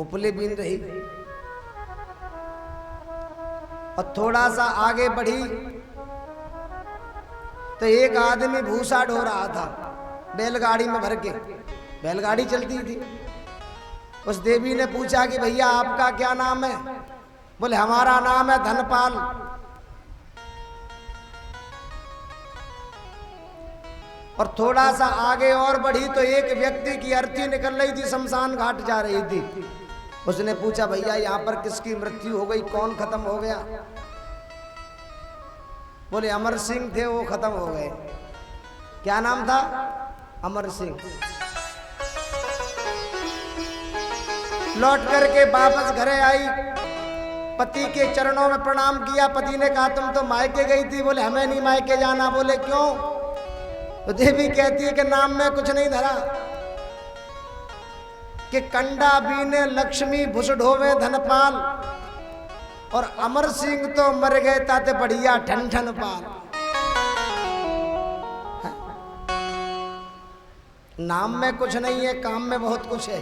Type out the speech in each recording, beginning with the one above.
उपले बीन रही और थोड़ा सा आगे बढ़ी तो एक आदमी भूसा ढो रहा था बैलगाड़ी में भर के। बैलगाड़ी चलती थी। उस देवी ने पूछा कि भैया आपका क्या नाम है? बोले हमारा नाम है धनपाल। और थोड़ा सा आगे और बढ़ी तो एक व्यक्ति की अर्थी निकल रही थी, शमशान घाट जा रही थी। उसने पूछा भैया यहाँ पर किसकी मृत्यु हो गई, कौन खत्म हो गया? बोले अमर सिंह थे, वो खत्म हो गए। क्या नाम था? अमर सिंह। लौट करके वापस घरे आई, पति के चरणों में प्रणाम किया। पति ने कहा तुम तो मायके गई थी। बोले हमें नहीं मायके जाना। बोले क्यों? तो देवी कहती है कि नाम में कुछ नहीं धरा कि कंडा बीने लक्ष्मी भुस ढोवे धनपाल, और अमर सिंह तो मर गए ताते बढ़िया ठन ठन पाल। नाम में कुछ नहीं है, काम में बहुत कुछ है।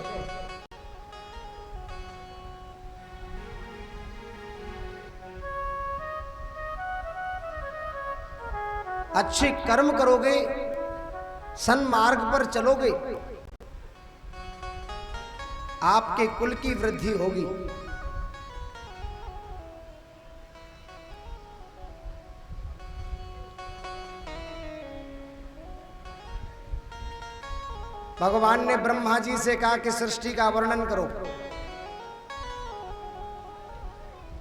अच्छे कर्म करोगे, सन्मार्ग पर चलोगे, आपके कुल की वृद्धि होगी। भगवान ने ब्रह्मा जी से कहा कि सृष्टि का वर्णन करो,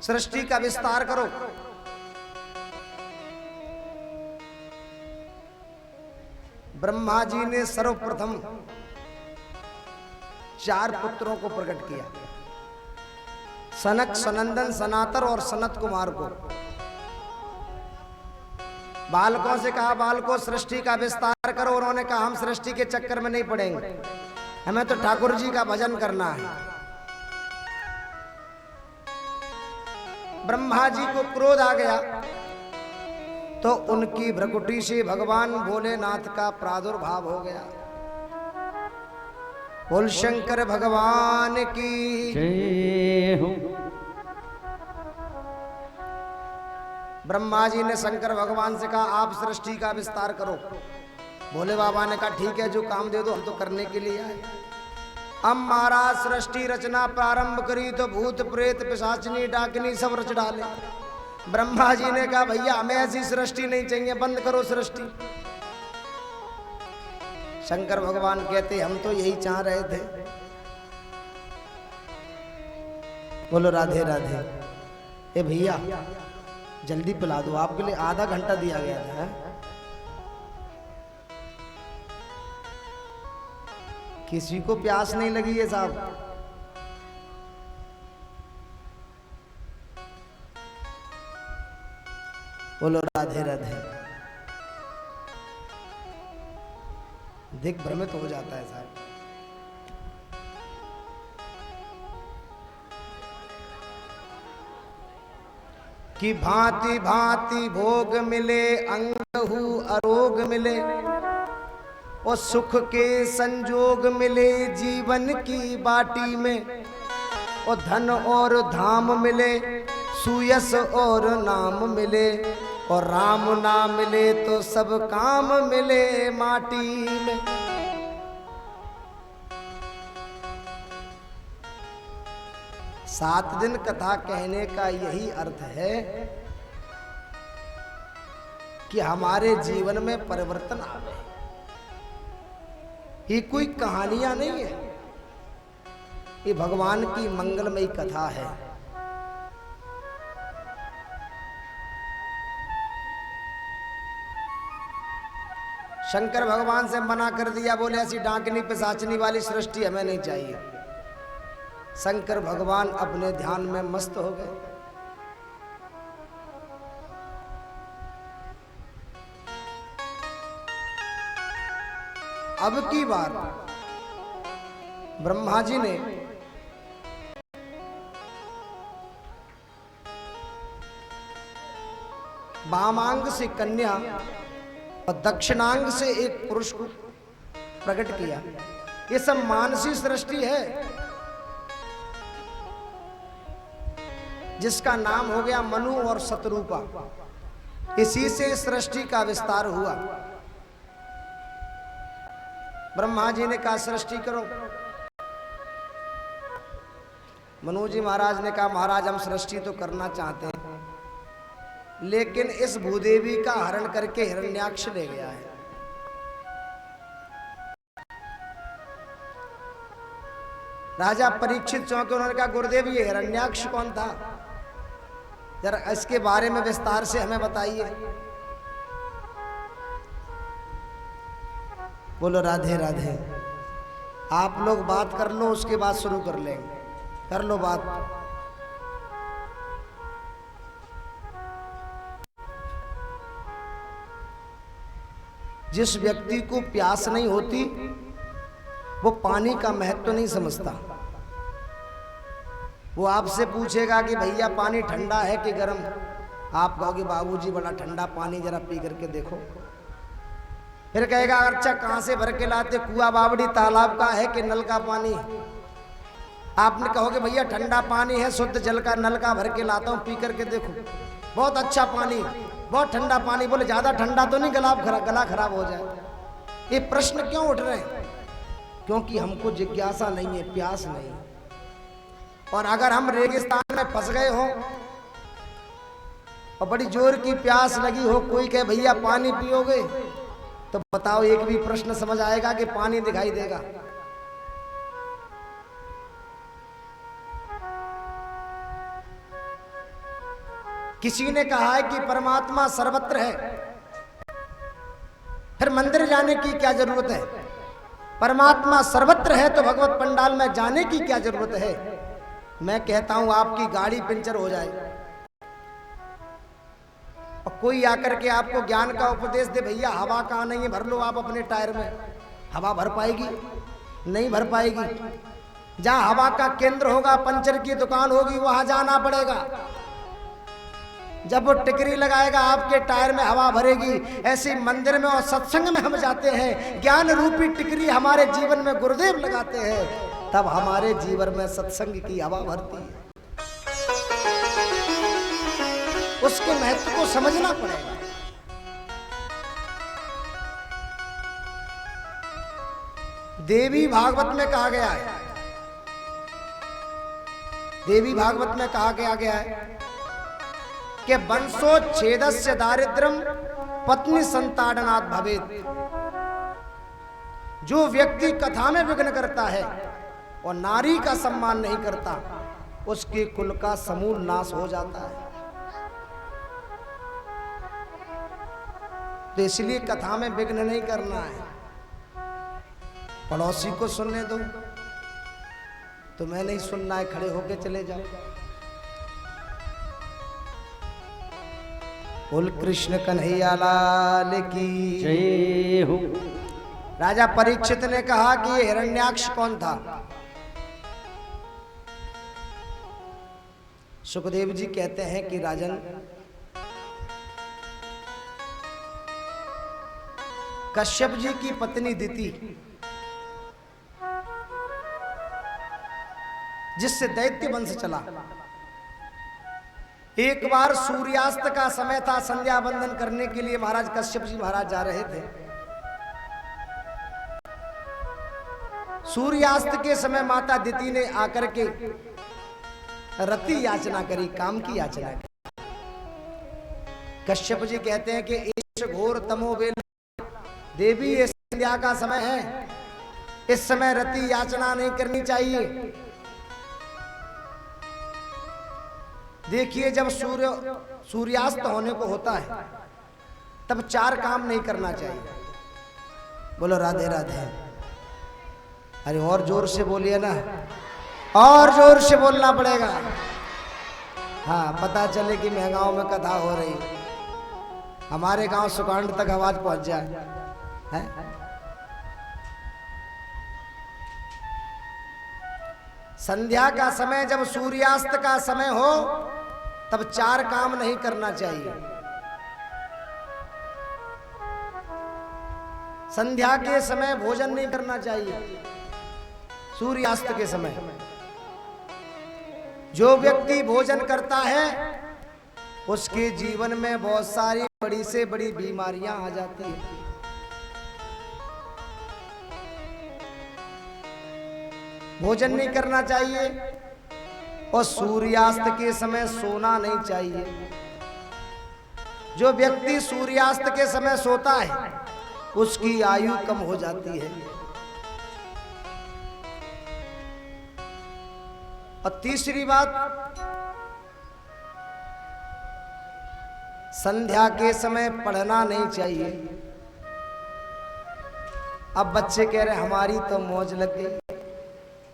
सृष्टि का विस्तार करो। ब्रह्मा जी ने सर्वप्रथम 4 पुत्रों को प्रकट किया, सनक, सनंदन, सनातर और सनत कुमार को। बालकों से कहा बालकों सृष्टि का विस्तार करो। उन्होंने कहा हम सृष्टि के चक्कर में नहीं पड़ेंगे, हमें तो ठाकुर जी का भजन करना है। ब्रह्मा जी को क्रोध आ गया तो उनकी भ्रकुटी से भगवान भोलेनाथ का प्रादुर्भाव हो गया। बोल शंकर भगवान की जय हो। ब्रह्मा जी ने शंकर भगवान से कहा आप सृष्टि का विस्तार करो। भोले बाबा ने कहा ठीक है, जो काम दे दो हम तो करने के लिए आए। अब महाराज सृष्टि रचना प्रारंभ करी तो भूत प्रेत पिशाचनी डाकनी सब रच डाले। ब्रह्मा जी ने कहा भैया हमें ऐसी सृष्टि नहीं चाहिए, बंद करो सृष्टि। शंकर भगवान कहते हम तो यही चाह रहे थे। बोलो राधे राधे। ए भैया जल्दी पिला दो, आपके लिए आधा घंटा दिया गया था। किसी को प्यास नहीं लगी है साहब? बोलो राधे राधे। दिग्भ्रमित हो जाता है साहब। कि भांति भांति भोग मिले, अंगहु अरोग मिले, और सुख के संजोग मिले जीवन की बाटी में, और धन और धाम मिले, सुयस और नाम मिले, और राम ना मिले तो सब काम मिले माटी में। सात दिन कथा कहने का यही अर्थ है कि हमारे जीवन में परिवर्तन आवे। ये कोई कहानियां नहीं है, ये भगवान की मंगलमयी कथा है। शंकर भगवान से मना कर दिया, बोले ऐसी डांकनी पिशाचनी वाली सृष्टि हमें नहीं चाहिए। शंकर भगवान अपने ध्यान में मस्त हो गए। अब की बार ब्रह्मा जी ने वामांग से कन्या और दक्षिणांग से एक पुरुष को प्रकट किया। ये सब मानसी सृष्टि है, जिसका नाम हो गया मनु और शतरूपा। इसी से सृष्टि का विस्तार हुआ। ब्रह्मा जी ने कहा सृष्टि करो। मनु जी महाराज ने कहा महाराज हम सृष्टि तो करना चाहते हैं, लेकिन इस भूदेवी का हरण करके हिरण्याक्ष ले गया है। राजा परीक्षित चौंके, उन्होंने कहा गुरुदेव ये हिरण्याक्ष कौन था, जरा इसके बारे में विस्तार से हमें बताइए। बोलो राधे राधे। आप लोग बात कर लो, उसके बाद शुरू कर लेंगे। कर लो बात। जिस व्यक्ति को प्यास नहीं होती वो पानी का महत्व नहीं समझता। वो आपसे पूछेगा कि भैया पानी ठंडा है कि गर्म, आप कहोगे बाबूजी बड़ा ठंडा पानी, जरा पी करके देखो। फिर कहेगा अच्छा कहाँ से भर के लाते, कुआं बावड़ी तालाब का है कि नल का पानी। आपने कहोगे भैया ठंडा पानी है, शुद्ध जल का नल का भर के लाता हूँ, पी करके देखो, बहुत अच्छा पानी, बहुत ठंडा पानी। बोले ज्यादा ठंडा तो नहीं, गला खराब हो जाए। ये प्रश्न क्यों उठ रहे हैं? क्योंकि हमको जिज्ञासा नहीं है, प्यास नहीं। और अगर हम रेगिस्तान में फंस गए हो और बड़ी जोर की प्यास लगी हो, कोई कहे भैया पानी पियोगे, तो बताओ एक भी प्रश्न समझ आएगा कि पानी दिखाई देगा? किसी ने कहा है कि परमात्मा सर्वत्र है, फिर मंदिर जाने की क्या जरूरत है? परमात्मा सर्वत्र है तो भगवत पंडाल में जाने की क्या जरूरत है? मैं कहता हूं आपकी गाड़ी पंचर हो जाए और कोई आकर के आपको ज्ञान का उपदेश दे, भैया हवा कहाँ नहीं है, भर लो आप अपने टायर में। हवा भर पाएगी? नहीं भर पाएगी। जहां हवा का केंद्र होगा, पंचर की दुकान होगी, वहां जाना पड़ेगा। जब वो टिकरी लगाएगा आपके टायर में हवा भरेगी। ऐसे मंदिर में और सत्संग में हम जाते हैं, ज्ञान रूपी टिकरी हमारे जीवन में गुरुदेव लगाते हैं, तब हमारे जीवन में सत्संग की हवा भरती है। उसके महत्व को समझना पड़ेगा। देवी भागवत में कहा गया है, देवी भागवत में कहा गया है कि वंशोच्छेदस्य दारिद्र्यम पत्नी संताड़नात् भवेत्। जो व्यक्ति कथा में विघ्न करता है और नारी का सम्मान नहीं करता, उसके कुल का समूल नाश हो जाता है। तो इसलिए कथा में विघ्न नहीं करना है। पड़ोसी को सुनने दो, तुम्हें नहीं सुनना है, खड़े होके चले जाओ। बोल कृष्ण कन्हैया लाल की जय हो। राजा परीक्षित ने कहा कि ये हिरण्याक्ष कौन था? सुखदेव जी कहते हैं कि राजन, कश्यप जी की पत्नी दिति, जिससे दैत्य वंश चला, एक बार सूर्यास्त का समय था, संध्या बंदन करने के लिए महाराज कश्यप जी महाराज जा रहे थे। सूर्यास्त के समय माता दिति ने आकर के रति याचना करी, काम की याचना करी। कश्यप जी कहते हैं कि ईश घोर तमोवेला, देवी ये संध्या का समय है, इस समय रति याचना नहीं करनी चाहिए। देखिए जब सूर्यास्त होने को होता है तब 4 काम नहीं करना चाहिए। बोलो राधे राधे। अरे और जोर से बोलिए ना, और जोर से बोलना पड़ेगा। हाँ, पता चले कि मैं गांव में कथा हो रही, हमारे गांव सुकांड तक आवाज पहुंच जाए है? संध्या का समय, जब सूर्यास्त का समय हो, तब 4 काम नहीं करना चाहिए। संध्या के समय भोजन नहीं करना चाहिए, सूर्यास्त के समय। जो व्यक्ति भोजन करता है उसके जीवन में बहुत सारी बड़ी से बड़ी बीमारियां आ जाती हैं। भोजन नहीं करना चाहिए और सूर्यास्त के समय सोना नहीं चाहिए। जो व्यक्ति सूर्यास्त के समय सोता है उसकी आयु कम हो जाती है। और तीसरी बात, संध्या के समय पढ़ना नहीं चाहिए। अब बच्चे कह रहे हमारी तो मौज लग गई,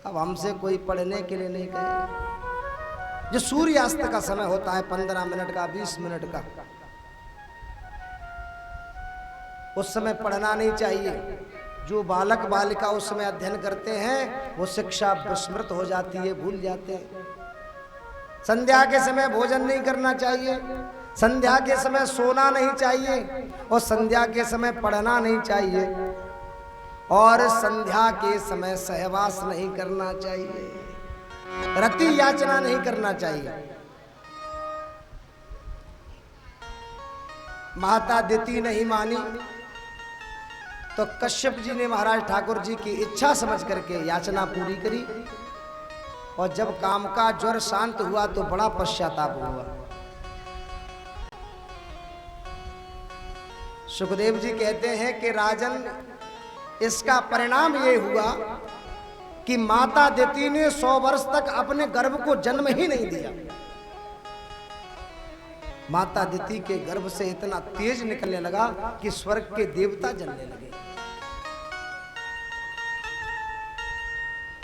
अब हमसे कोई पढ़ने के लिए नहीं कहे। जो सूर्यास्त का समय होता है 15 मिनट का, 20 मिनट का, उस समय पढ़ना नहीं चाहिए। जो बालक बालिका उस समय अध्ययन करते हैं वो शिक्षा विस्मृत हो जाती है, भूल जाते हैं। संध्या के समय भोजन नहीं करना चाहिए, संध्या के समय सोना नहीं चाहिए और संध्या के समय पढ़ना नहीं चाहिए और संध्या के समय सहवास नहीं करना चाहिए, रति याचना नहीं करना चाहिए। माता दिति नहीं मानी तो कश्यप जी ने महाराज ठाकुर जी की इच्छा समझ करके याचना पूरी करी और जब काम का ज्वर शांत हुआ तो बड़ा पश्चाताप हुआ। सुखदेव जी कहते हैं कि राजन, इसका परिणाम ये हुआ कि माता दिति ने 100 वर्ष तक अपने गर्भ को जन्म ही नहीं दिया। माता दिति के गर्भ से इतना तेज निकलने लगा कि स्वर्ग के देवता जलने लगे।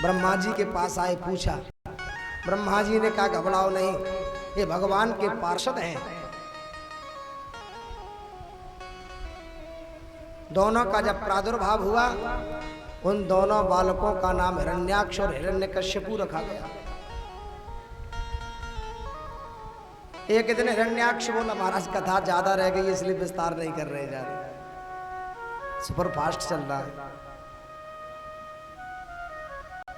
ब्रह्मा जी के पास आए, पूछा। ब्रह्मा जी ने कहा घबराओ नहीं, ये भगवान के पार्षद हैं। दोनों का जब प्रादुर्भाव हुआ, उन दोनों बालकों का नाम हिरण्याक्ष और हिरण्यकश्यपु रखा गया। एक दिन हिरण्याक्ष बोला, महाराज कथा ज्यादा रह गई इसलिए विस्तार नहीं कर रहे, ज्यादा सुपर फास्ट चल रहा है।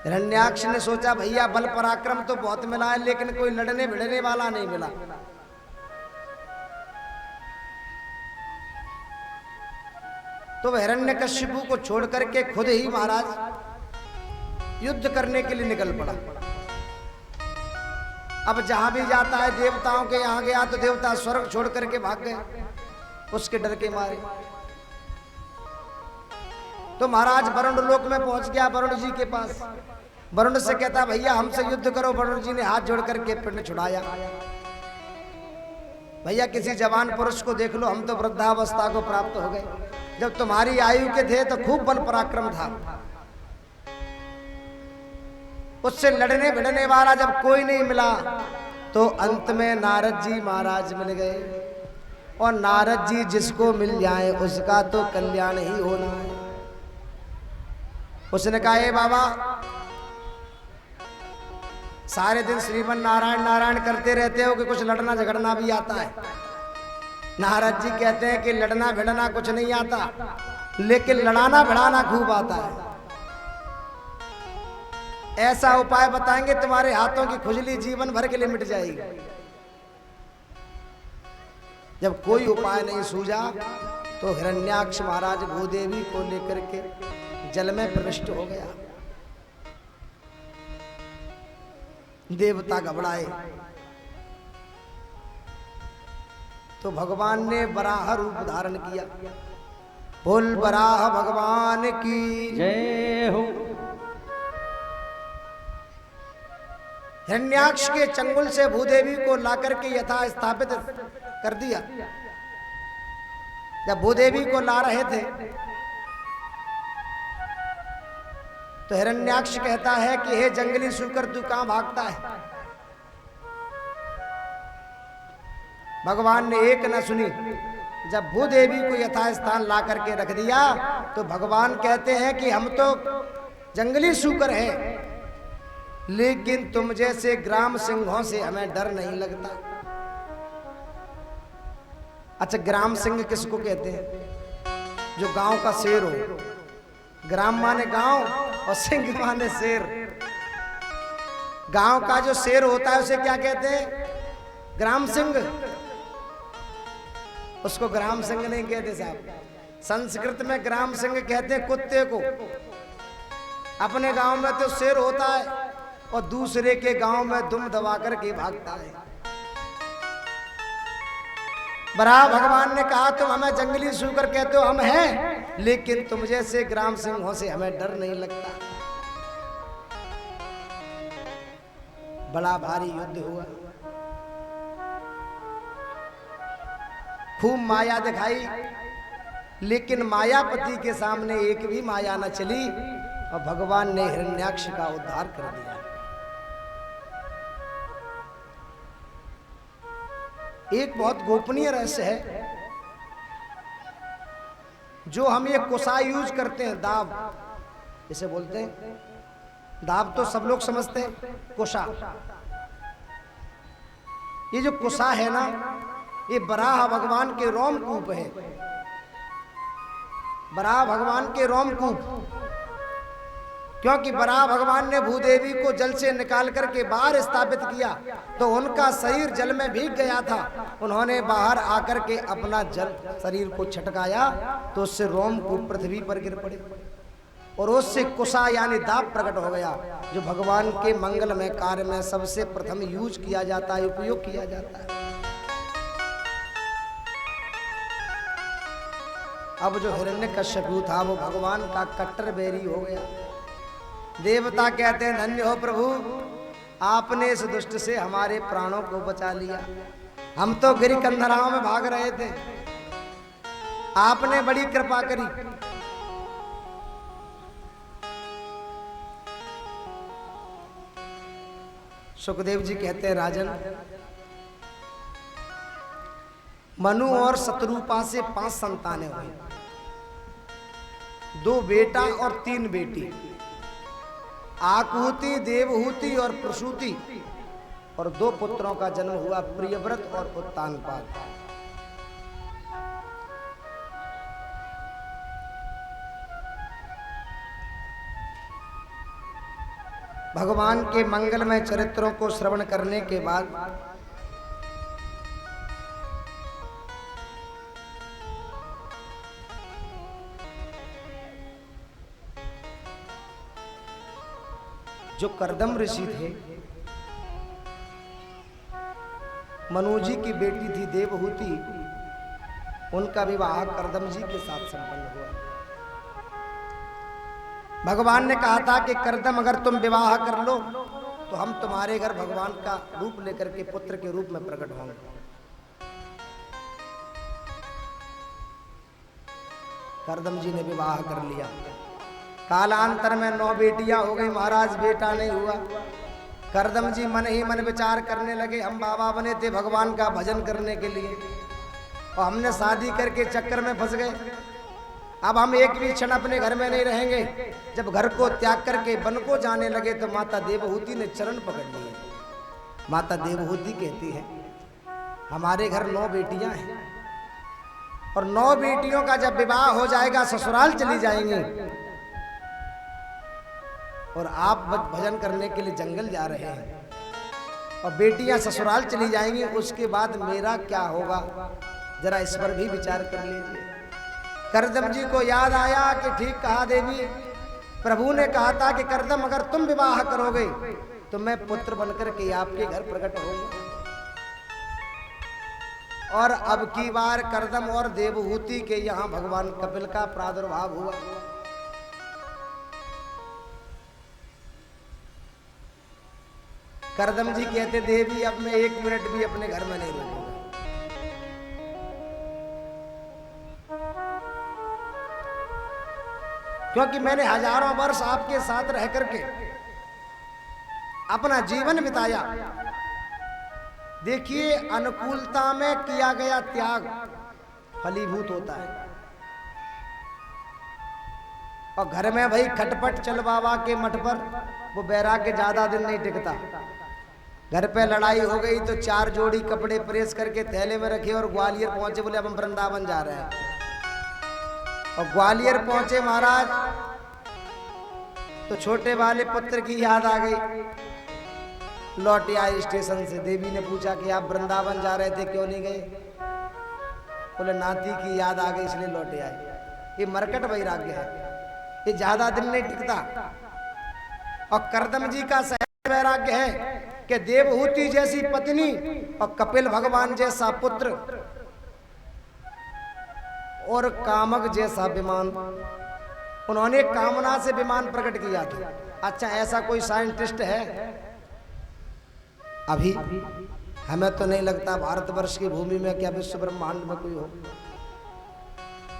हिरण्याक्ष ने सोचा भैया बल पराक्रम तो बहुत मिला है लेकिन कोई लड़ने भिड़ने वाला नहीं मिला। तो वह हिरण्यकश्यपु को छोड़ करके खुद ही महाराज युद्ध करने के लिए निकल पड़ा। अब जहां भी जाता है देवताओं के यहां गया तो देवता स्वर्ग छोड़ करके भाग गए उसके डर के मारे। तो महाराज वरुण लोक में पहुंच गया वरुण जी के पास। वरुण से कहता भैया हमसे युद्ध करो। वरुण जी ने हाथ जोड़ करके पिंड छुड़ाया। भैया किसी जवान पुरुष को देख लो, हम तो वृद्धावस्था को प्राप्त हो गए, जब तुम्हारी आयु के थे तो खूब बल पराक्रम था। उससे लड़ने भिड़ने वाला जब कोई नहीं मिला तो अंत में नारद जी महाराज मिल गए। और नारद जी जिसको मिल जाए उसका तो कल्याण ही होना है। उसने कहा ए बाबा, सारे दिन श्रीमन नारायण नारायण करते रहते हो कि कुछ लड़ना झगड़ना भी आता है? नारद जी कहते हैं कि लड़ना भिड़ना कुछ नहीं आता लेकिन लड़ाना भिड़ाना खूब आता है। ऐसा उपाय बताएंगे तुम्हारे हाथों की खुजली जीवन भर के लिए मिट जाएगी। जब कोई उपाय नहीं सूझा तो हिरण्याक्ष महाराज भूदेवी को लेकर के जल में प्रविष्ट हो गया। देवता घबराए तो भगवान ने वराह रूप धारण किया। बोल वराह भगवान की जय हो। हिरण्याक्ष के चंगुल से भूदेवी को लाकर के यथा स्थापित कर दिया। जब भूदेवी को ला रहे थे तो हिरण्याक्ष कहता है कि हे जंगली सूकर तू कहां भागता है? भगवान ने एक न सुनी। जब भूदेवी को यथास्थान ला करके रख दिया तो भगवान कहते हैं कि हम तो जंगली सूकर हैं लेकिन तुम जैसे ग्राम सिंहों से हमें डर नहीं लगता। अच्छा, ग्राम सिंह किसको कहते हैं? जो गांव का शेर हो। ग्राम माने गांव और सिंह माने शेर। गांव का जो शेर होता है उसे क्या कहते हैं? ग्राम सिंह। उसको ग्राम सिंह नहीं कहते साहब, संस्कृत में ग्राम सिंह कहते हैं कुत्ते को। अपने गांव में तो शेर होता है और दूसरे के गांव में दुम दबा करके भागता है। बराह भगवान ने कहा तुम हमें जंगली सूकर कहते हो, हम हैं, लेकिन तुम जैसे ग्राम सिंहों से हमें डर नहीं लगता। बड़ा भारी युद्ध हुआ, खूब माया दिखाई, लेकिन मायापति के सामने एक भी माया न चली और भगवान ने हिरण्याक्ष का उद्धार कर दिया। एक बहुत गोपनीय रहस्य है जो हम ये कुशा यूज करते हैं, दाव इसे बोलते हैं। दाव तो सब लोग समझते हैं, कुशा। ये जो कुशा है ना, ये बराह भगवान के रोमकूप है। बराह भगवान के रोमकूप, क्योंकि बराह भगवान ने भूदेवी को जल से निकाल करके बाहर स्थापित किया तो उनका शरीर जल में भीग गया था। उन्होंने बाहर आकर के अपना जल शरीर को छटकाया तो उससे रोमकूप पृथ्वी पर गिर पड़े और उससे कुशा यानी दाब प्रकट हो गया, जो भगवान के मंगल में कार्य में सबसे प्रथम यूज किया जाता है, उपयोग किया जाता है। अब जो हिरण्यकश्यपु था वो भगवान का कट्टर बैरी हो गया। देवता कहते हैं धन्य हो प्रभु, आपने इस दुष्ट से हमारे प्राणों को बचा लिया। हम तो गिरी कंधराओं में भाग रहे थे, आपने बड़ी कृपा करी। सुखदेव जी कहते हैं राजन, मनु और शत्रुपा से 5 संतानें हुई, 2 बेटा और 3 बेटी, आकुति, देवहूति और प्रसूति, और 2 पुत्रों का जन्म हुआ, प्रियव्रत और उत्तानपाद। भगवान के मंगलमय चरित्रों को श्रवण करने के बाद जो कर्दम ऋषि थे, मनु जी की बेटी थी देवहूति, उनका विवाह कर्दम जी के साथ संपन्न हुआ। भगवान ने कहा था कि कर्दम अगर तुम विवाह कर लो तो हम तुम्हारे घर भगवान का रूप लेकर के पुत्र के रूप में प्रकट होंगे। कर्दम जी ने विवाह कर लिया। कालांतर में 9 बेटियां हो गई महाराज, बेटा नहीं हुआ। कर्दम जी मन ही मन विचार करने लगे, हम बाबा बने थे भगवान का भजन करने के लिए और हमने शादी करके चक्कर में फंस गए। अब हम एक भी क्षण अपने घर में नहीं रहेंगे। जब घर को त्याग करके वन को जाने लगे तो माता देवहूति ने चरण पकड़ लिए। माता देवहूति कहती है हमारे घर 9 बेटियां हैं और 9 बेटियों का जब विवाह हो जाएगा ससुराल चली जाएंगी और आप भजन करने के लिए जंगल जा रहे हैं और बेटियां ससुराल चली जाएंगी, उसके बाद मेरा क्या होगा, जरा इस पर भी विचार कर लीजिए। कर्दम जी को याद आया कि ठीक कहा देवी, प्रभु ने कहा था कि कर्दम अगर तुम विवाह करोगे तो मैं पुत्र बनकर के आपके घर प्रकट होऊंगा। और अब की बार कर्दम और देवहूति के यहाँ भगवान कपिल का प्रादुर्भाव हुआ। कर्दम जी कहते देवी अब मैं 1 मिनट भी अपने घर में नहीं रहूंगा। क्योंकि मैंने हजारों वर्ष आपके साथ रह करके अपना जीवन बिताया। देखिए अनुकूलता में किया गया त्याग फलीभूत होता है। और घर में भाई खटपट चल बाबा के मठ पर वो बैराग्य ज्यादा दिन नहीं टिकता। घर पे लड़ाई हो गई तो 4 जोड़ी कपड़े प्रेस करके थैले में रखे और ग्वालियर पहुंचे, बोले अब हम वृंदावन जा रहे हैं। और ग्वालियर पहुंचे महाराज तो छोटे वाले पुत्र की याद आ गई। लौटे आए स्टेशन से। देवी ने पूछा कि आप वृंदावन जा रहे थे, क्यों नहीं गए? बोले नाती की याद आ गई इसलिए लौटे आए। ये मरकट वैराग्य है, ये ज्यादा दिन नहीं टिकता। और करदम जी का सहज वैराग्य है कि देवहूति जैसी पत्नी और कपिल भगवान जैसा पुत्र और कामक जैसा विमान, उन्होंने कामना से विमान प्रकट किया था। अच्छा, ऐसा कोई साइंटिस्ट है अभी? हमें तो नहीं लगता भारतवर्ष की भूमि में, क्या विश्व ब्रह्मांड में कोई हो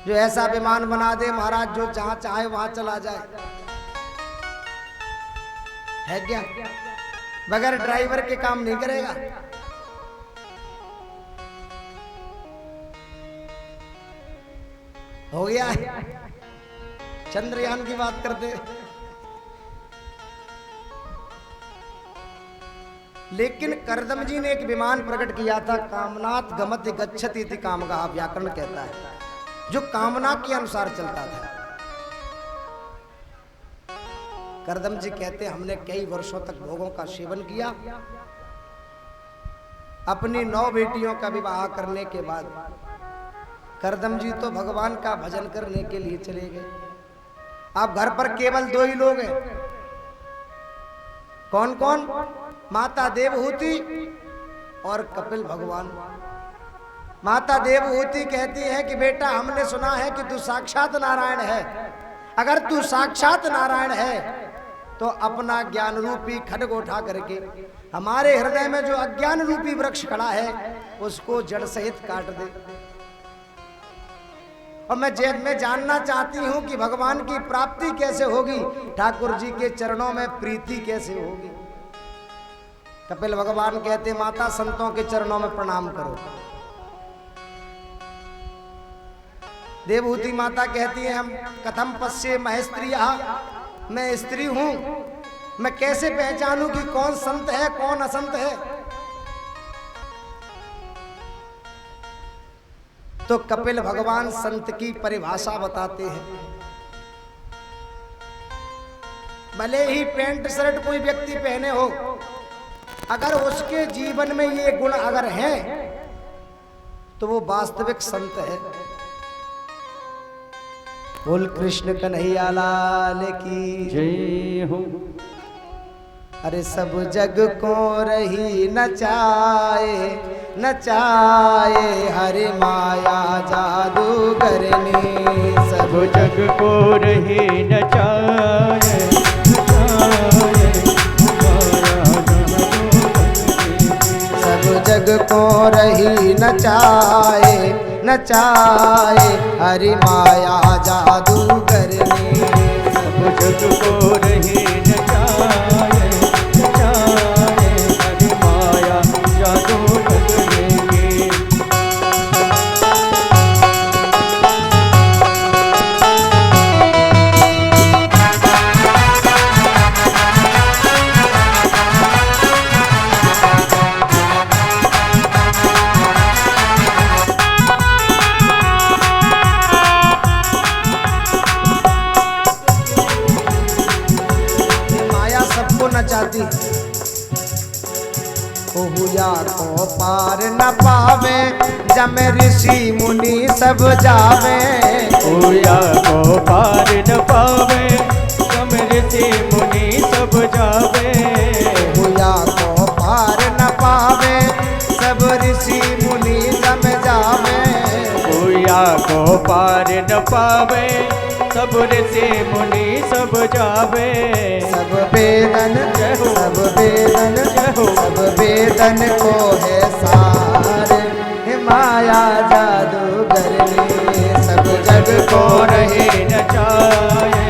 जो ऐसा विमान बना दे महाराज, जो जहां चाहे वहां चला जाए। है क्या? बगैर ड्राइवर के काम नहीं करेगा। हो गया है, चंद्रयान की बात करते। लेकिन करदम जी ने एक विमान प्रकट किया था, कामनात् गमति गच्छति इति कामगा, व्याकरण कहता है, जो कामना के अनुसार चलता था। करदम जी कहते हमने कई वर्षों तक भोगों का सेवन किया। अपनी 9 बेटियों का विवाह करने के बाद करदम जी तो भगवान का भजन करने के लिए चले गए। अब घर पर केवल 2 ही लोग हैं। कौन कौन? माता देवहूति और कपिल भगवान। माता देवहूति कहती है कि बेटा, हमने सुना है कि तू साक्षात नारायण है। अगर तू साक्षात नारायण है तो अपना ज्ञान रूपी खड्ग उठा करके हमारे हृदय में जो अज्ञान रूपी वृक्ष खड़ा है उसको जड़ सहित काट दे। और मैं जानना चाहती हूं कि भगवान की प्राप्ति कैसे होगी, ठाकुर जी के चरणों में प्रीति कैसे होगी। कपिल भगवान कहते माता संतों के चरणों में प्रणाम करो। देवहूति माता कहती है हम कथम पश्ये महेस्त्रिया, मैं स्त्री हूं, मैं कैसे पहचानूं कि कौन संत है कौन असंत है। तो कपिल भगवान संत की परिभाषा बताते हैं। भले ही पैंट शर्ट कोई व्यक्ति पहने हो, अगर उसके जीवन में ये गुण अगर हैं तो वो वास्तविक संत है। बोल कृष्ण कन्हैया लाल की जय हो। अरे सब जग को रही नचाए नचाए हरि माया जादूगरनी। सब जग को रही नचाए नचाए सब जग को रही नचाए नचाए हरि माया जादूगरनी। सब जग को रही नचाए नचाए हरि माया जादूगरनी की। चाहती ओहुया को पार न पावे जम ऋषि मुनि सब जावे। ओहुया को पार न पावे जम ऋषि मुनि सब जावे। ओहुया को पार न पावे सब ऋषि मुनि जम जावे। ओहुया को पार न पावे सब ऋषि मुनि सब जावे। सब वेदन सब वेदन सब वेदन को है सार माया जादूगरनी। सब जग को रहे नचाए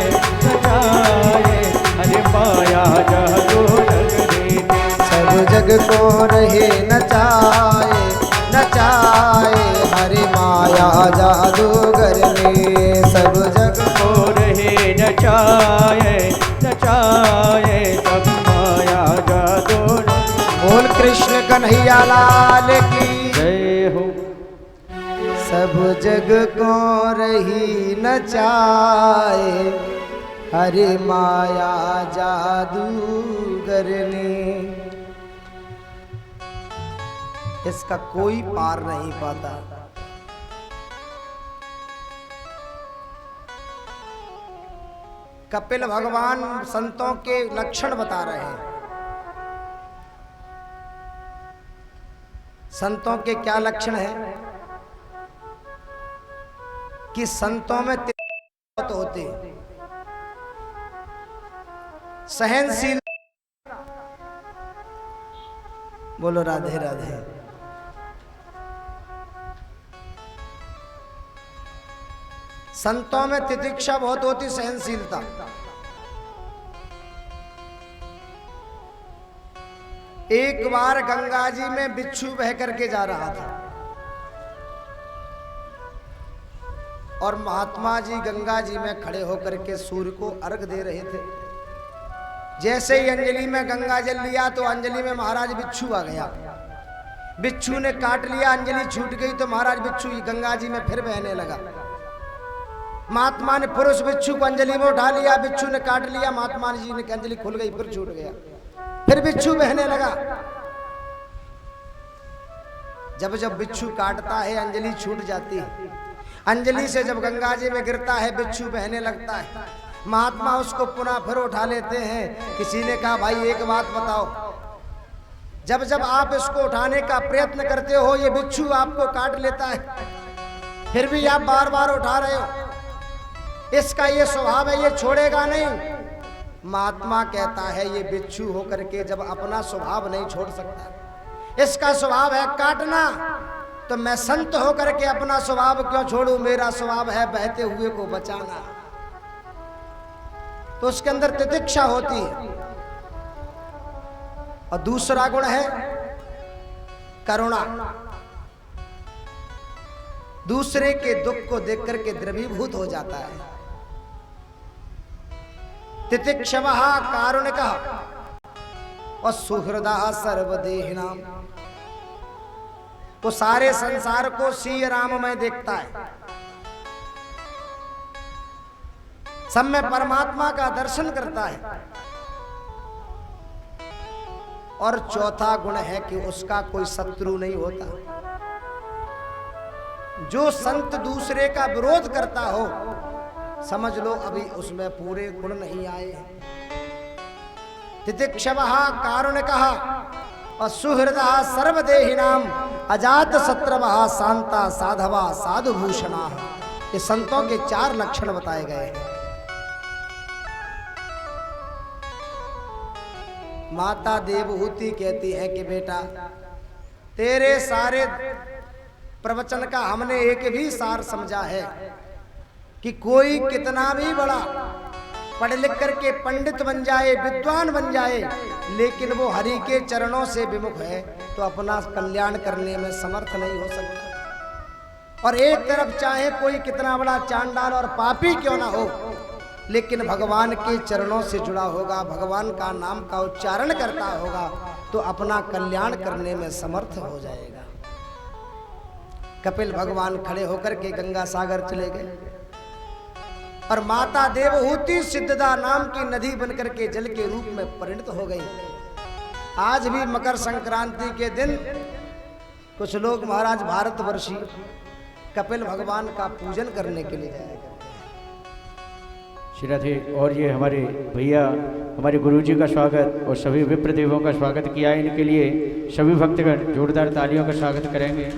नचाए हरि माया जादूगरनी। सब जग को रहे नचाए नचाए हरि माया जादूगरनी। सब जग को रहे नचाए नचाए सब माया जादूगरनी। बोल कृष्ण कन्हैया लाल की जय हो। सब जग को रही नचाए हरि माया जादूगरनी। इसका कोई पार नहीं पाता। कपिल भगवान संतों के लक्षण बता रहे हैं। संतों के क्या लक्षण है कि संतों में बहुत होते, सहनशील, बोलो राधे राधे। संतों में तितिक्षा बहुत होती, सहनशीलता। एक बार गंगा जी में बिच्छू बह करके जा रहा था और महात्मा जी गंगा जी में खड़े होकर के सूर्य को अर्घ दे रहे थे। जैसे ही अंजलि में गंगा जल लिया तो अंजलि में महाराज बिच्छू आ गया। बिच्छू ने काट लिया, अंजलि छूट गई तो महाराज बिच्छू गंगा जी में फिर बहने लगा। महात्मा ने फिर उस बिच्छू को अंजलि में उठा लिया, बिच्छू ने काट लिया, महात्मा जी ने अंजलि खुल गई, फिर छूट गया, फिर बिच्छू बहने लगा। जब जब बिच्छू काटता है अंजलि छूट जाती है। अंजलि से जब गंगा जी में गिरता है बिच्छू बहने लगता है। महात्मा उसको पुनः फिर उठा लेते हैं। किसी ने कहा भाई एक बात बताओ, जब जब आप इसको उठाने का प्रयत्न करते हो ये बिच्छू आपको काट लेता है, फिर भी आप बार बार उठा रहे हो, इसका ये स्वभाव है, ये छोड़ेगा नहीं। महात्मा कहता है ये बिच्छू होकर के जब अपना स्वभाव नहीं छोड़ सकता, इसका स्वभाव है काटना, तो मैं संत होकर के अपना स्वभाव क्यों छोड़ूं? मेरा स्वभाव है बहते हुए को बचाना। तो उसके अंदर तितिक्षा होती है। और दूसरा गुण है करुणा। दूसरे के दुख को देख करके द्रवीभूत हो जाता है। तितिक्षवः कारुणिकः और सुहृदः सर्वदेहिनां। वो सारे संसार को सिय राम में देखता है, सब में परमात्मा का दर्शन करता है। और चौथा गुण है कि उसका कोई शत्रु नहीं होता। जो संत दूसरे का विरोध करता हो समझ लो अभी उसमें पूरे गुण नहीं आए हैं। तितिक्षवः कारुणिकः और सुहृदः सर्वदेहिनां अजात शत्रवः शांता साधवा साधुभूषणा। ये संतों के 4 लक्षण बताए गए हैं। माता देवहूति कहती है कि बेटा तेरे सारे प्रवचन का हमने एक भी सार समझा है कि कोई कितना भी बड़ा पढ़ लिख करके पंडित बन जाए, विद्वान बन जाए, लेकिन वो हरि के चरणों से विमुख है तो अपना कल्याण करने में समर्थ नहीं हो सकता। और एक तरफ चाहे कोई कितना बड़ा चांडाल और पापी क्यों ना हो, लेकिन भगवान के चरणों से जुड़ा होगा, भगवान का नाम का उच्चारण करता होगा तो अपना कल्याण करने में समर्थ हो जाएगा। कपिल भगवान खड़े होकर के गंगा सागर चले गए और माता देवहूति सिद्धदा नाम की नदी बनकर के जल के रूप में परिणत हो गई। आज भी मकर संक्रांति के दिन कुछ लोग महाराज भारतवर्षी कपिल भगवान का पूजन करने के लिए जाएगा। श्री राधे। और ये हमारे भैया हमारे गुरुजी का स्वागत और सभी विप्र देवों का स्वागत किया। इनके लिए सभी भक्तगण जोरदार तालियों का स्वागत करेंगे।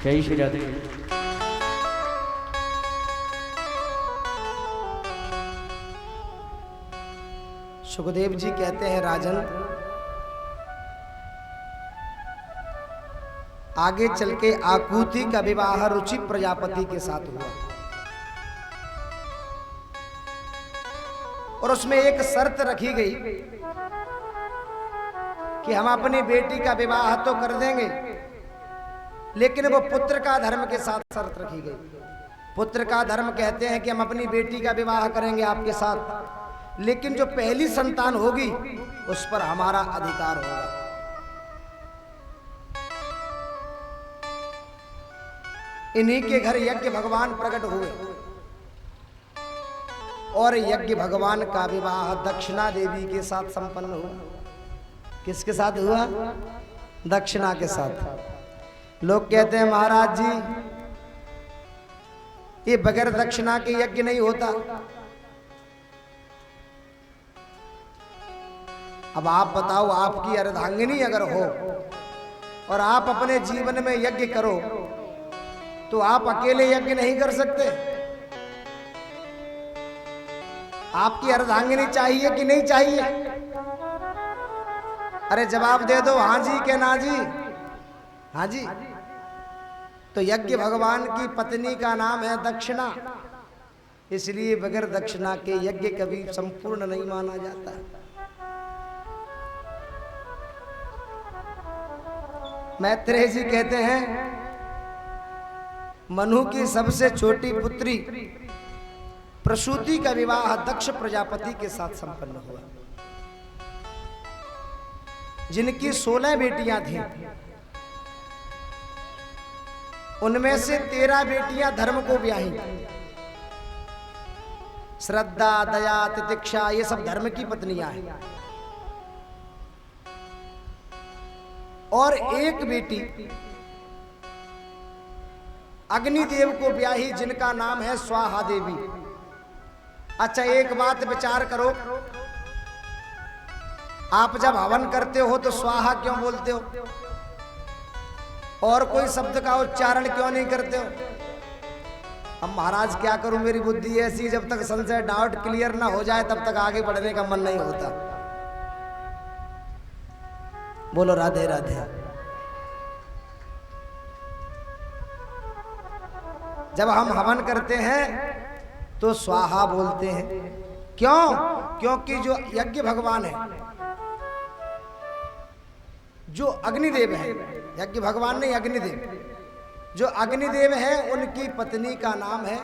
जय श्री राधे। सुखदेव जी कहते हैं राजन, आगे चल के आकुति का विवाह रुचि प्रजापति के साथ हुआ और उसमें एक शर्त रखी गई कि हम अपनी बेटी का विवाह तो कर देंगे, लेकिन वो पुत्र का धर्म के साथ शर्त रखी गई। पुत्र का धर्म कहते हैं कि हम अपनी बेटी का विवाह करेंगे आपके साथ, लेकिन जो पहली संतान होगी उस पर हमारा अधिकार होगा। इन्हीं के घर यज्ञ भगवान प्रकट हुए और यज्ञ भगवान का विवाह दक्षिणा देवी के साथ संपन्न हुआ। किसके साथ हुआ? दक्षिणा के साथ। लोग कहते हैं महाराज जी ये बगैर दक्षिणा के यज्ञ नहीं होता। अब आप बताओ, आपकी अर्धांगिनी अगर हो और आप अपने जीवन में यज्ञ करो तो आप अकेले यज्ञ नहीं कर सकते। आपकी अर्धांगिनी चाहिए कि नहीं चाहिए? अरे जवाब दे दो, हाँ जी के ना जी? हाँ जी। तो यज्ञ भगवान की पत्नी का नाम है दक्षिणा, इसलिए बगैर दक्षिणा के यज्ञ कभी संपूर्ण नहीं माना जाता। मैत्रेय जी कहते हैं मनु की सबसे छोटी पुत्री प्रसूति का विवाह दक्ष प्रजापति के साथ संपन्न हुआ, जिनकी 16 बेटियां थीं। उनमें से 13 बेटियां धर्म को ब्याही। श्रद्धा, दया, तितिक्षा ये सब धर्म की पत्नियां हैं। और एक बेटी अग्निदेव को ब्याही, जिनका नाम है स्वाहा देवी। अच्छा एक बात विचार करो, आप जब हवन करते हो तो स्वाहा क्यों बोलते हो और कोई शब्द का उच्चारण क्यों नहीं करते हो? अब महाराज क्या करूं, मेरी बुद्धि ऐसी, जब तक संशय डाउट क्लियर ना हो जाए तब तक आगे बढ़ने का मन नहीं होता। बोलो राधे राधे। जब हम हवन करते हैं तो स्वाहा बोलते हैं। क्यों? क्योंकि जो यज्ञ भगवान है, जो अग्निदेव है, यज्ञ भगवान नहीं अग्निदेव, जो अग्निदेव है उनकी पत्नी का नाम है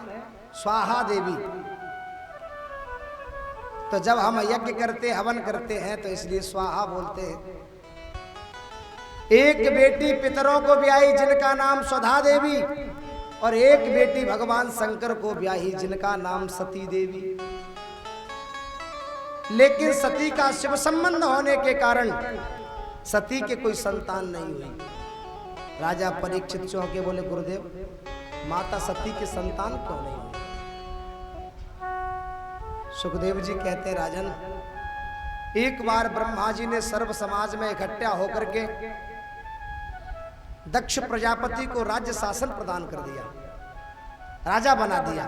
स्वाहा देवी। तो जब हम यज्ञ करते हवन करते हैं तो इसलिए स्वाहा बोलते हैं। एक बेटी पितरों को ब्याही, जिनका नाम स्वधा देवी, और एक बेटी भगवान शंकर को ब्याही, जिनका नाम सती देवी। लेकिन सती का शिव संबंध होने के कारण सती के कोई संतान नहीं हुई। राजा परीक्षित चौंके, बोले गुरुदेव माता सती के संतान क्यों नहीं हुई? सुखदेव जी कहते राजन, एक बार ब्रह्मा जी ने सर्व समाज में इकट्ठा होकर के दक्ष प्रजापति को राज्य शासन प्रदान कर दिया, राजा बना दिया।